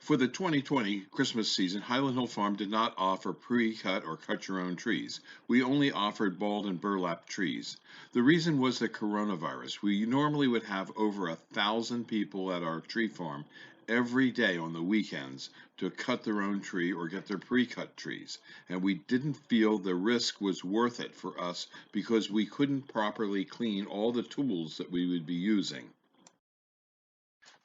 For the 2020 Christmas season, Highland Hill Farm did not offer pre-cut or cut your own trees. We only offered balled and burlap trees. The reason was the coronavirus. We normally would have over 1,000 people at our tree farm every day on the weekends to cut their own tree or get their pre-cut trees. And we didn't feel the risk was worth it for us because we couldn't properly clean all the tools that we would be using.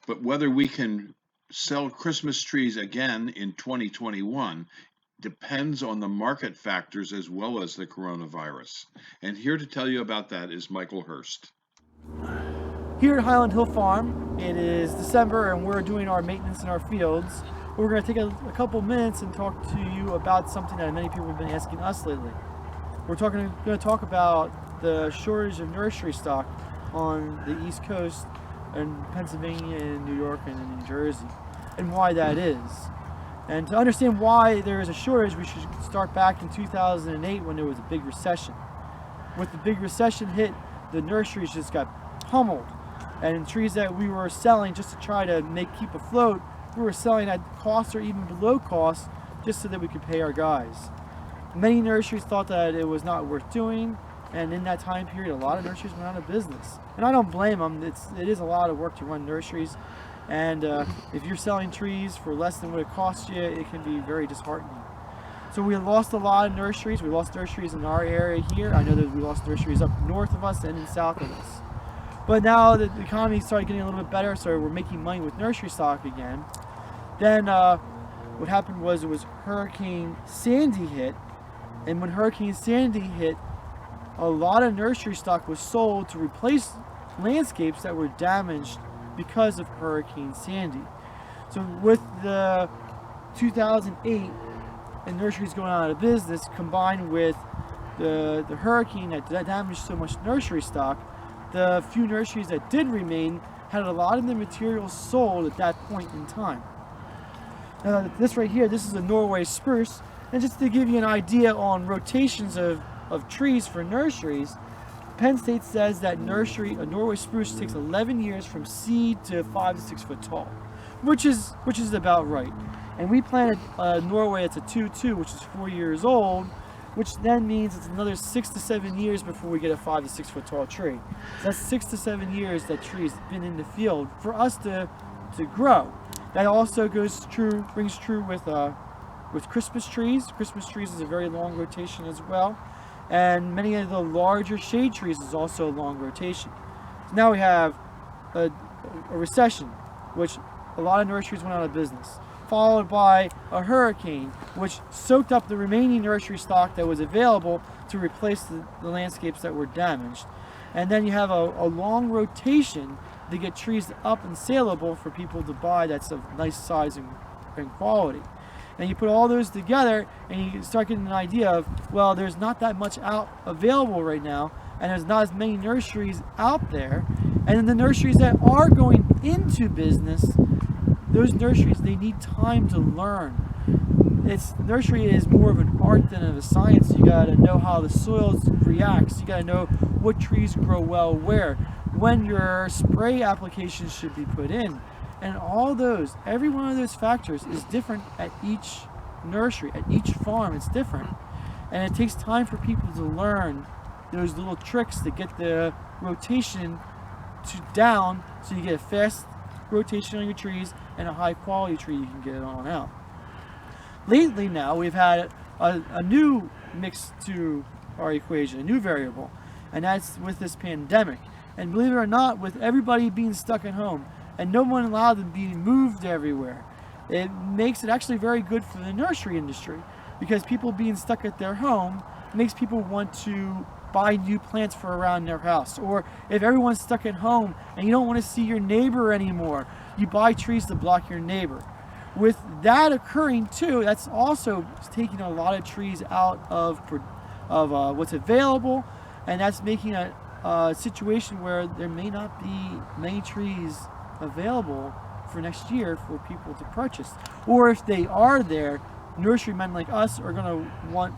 But whether we can sell Christmas trees again in 2021 depends on the market factors as well as the coronavirus. And here to tell you about that is Michael Hurst. Here at Highland Hill Farm, it is December and we're doing our maintenance in our fields. We're going to take a couple minutes and talk to you about something that many people have been asking us lately. We're going to talk about the shortage of nursery stock on the East Coast in Pennsylvania and New York and in New Jersey, and why that is. And to understand why there is a shortage, we should start back in 2008 when there was a big recession. With the big recession hit, the nurseries just got pummeled, and trees that we were selling just to try to keep afloat, we were selling at cost or even below cost just so that we could pay our guys. Many nurseries thought that it was not worth doing, and in that time period, a lot of nurseries went out of business. And I don't blame them. It is a lot of work to run nurseries, and if you're selling trees for less than what it costs you, it can be very disheartening. So we lost a lot of nurseries. We lost nurseries in our area here. I know that we lost nurseries up north of us and in south of us. But now that the economy started getting a little bit better, so we're making money with nursery stock again. Then what happened was it was Hurricane Sandy hit, and when Hurricane Sandy hit, a lot of nursery stock was sold to replace landscapes that were damaged because of Hurricane Sandy. So with the 2008 and nurseries going out of business, combined with the hurricane that damaged so much nursery stock, the few nurseries that did remain had a lot of the materials sold at that point in time. Now this right here, this is a Norway spruce, and just to give you an idea on rotations of trees for nurseries, Penn State says that a Norway spruce takes 11 years from seed to 5 to 6 foot tall, which is about right. And we planted Norway, it's a 2-2, which is 4 years old, which then means it's another 6 to 7 years before we get a 5 to 6 foot tall tree. So that's 6 to 7 years that tree's been in the field for us to grow. That also rings true with Christmas trees. Christmas trees is a very long rotation as well. And many of the larger shade trees is also a long rotation. So now we have a recession, which a lot of nurseries went out of business, followed by a hurricane, which soaked up the remaining nursery stock that was available to replace the landscapes that were damaged. And then you have a long rotation to get trees up and saleable for people to buy that's of nice size and quality. And you put all those together and you start getting an idea of, well, there's not that much available right now, and there's not as many nurseries out there. And then the nurseries that are going into business, those nurseries, they need time to learn. Nursery is more of an art than of a science. You gotta know how the soil reacts. You gotta know what trees grow well where, when your spray applications should be put in. And every one of those factors is different at each nursery, at each farm, it's different. And it takes time for people to learn those little tricks to get the rotation down so you get a fast rotation on your trees and a high quality tree you can get it on out. Lately now, we've had a new mix to our equation, a new variable, and that's with this pandemic. And believe it or not, with everybody being stuck at home, and no one allowed to be moved everywhere, it makes it actually very good for the nursery industry, because people being stuck at their home makes people want to buy new plants for around their house. Or if everyone's stuck at home and you don't want to see your neighbor anymore, you buy trees to block your neighbor. With that occurring too, that's also taking a lot of trees out of what's available, and that's making a situation where there may not be many trees available for next year for people to purchase. Or if they are there, nurserymen like us are going to want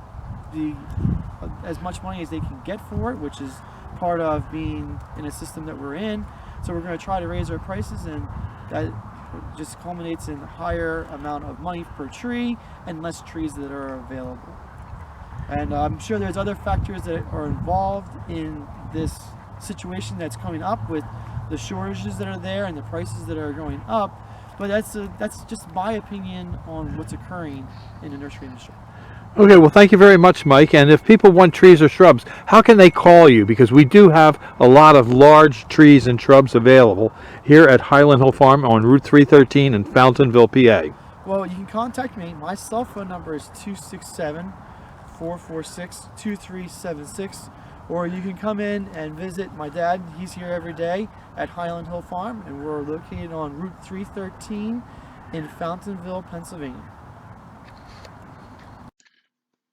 as much money as they can get for it, which is part of being in a system that we're in. So we're going to try to raise our prices, and that It just culminates in a higher amount of money per tree and less trees that are available. And I'm sure there's other factors that are involved in this situation that's coming up with the shortages that are there and the prices that are going up. But that's just my opinion on what's occurring in the nursery industry. Okay, well, thank you very much, Mike. And if people want trees or shrubs, how can they call you? Because we do have a lot of large trees and shrubs available here at Highland Hill Farm on Route 313 in Fountainville, PA. Well, you can contact me. My cell phone number is 267 446 2376. Or you can come in and visit my dad. He's here every day at Highland Hill Farm, and we're located on Route 313 in Fountainville, Pennsylvania.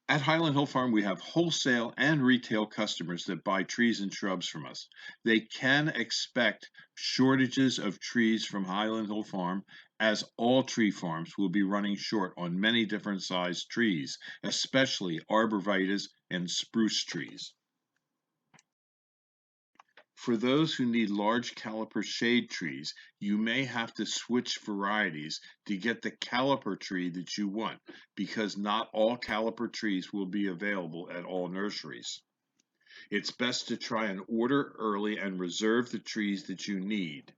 At Highland Hill Farm, we have wholesale and retail customers that buy trees and shrubs from us. They can expect shortages of trees from Highland Hill Farm, as all tree farms will be running short on many different sized trees, especially arborvitaes and spruce trees. For those who need large caliper shade trees, you may have to switch varieties to get the caliper tree that you want, because not all caliper trees will be available at all nurseries. It's best to try and order early and reserve the trees that you need.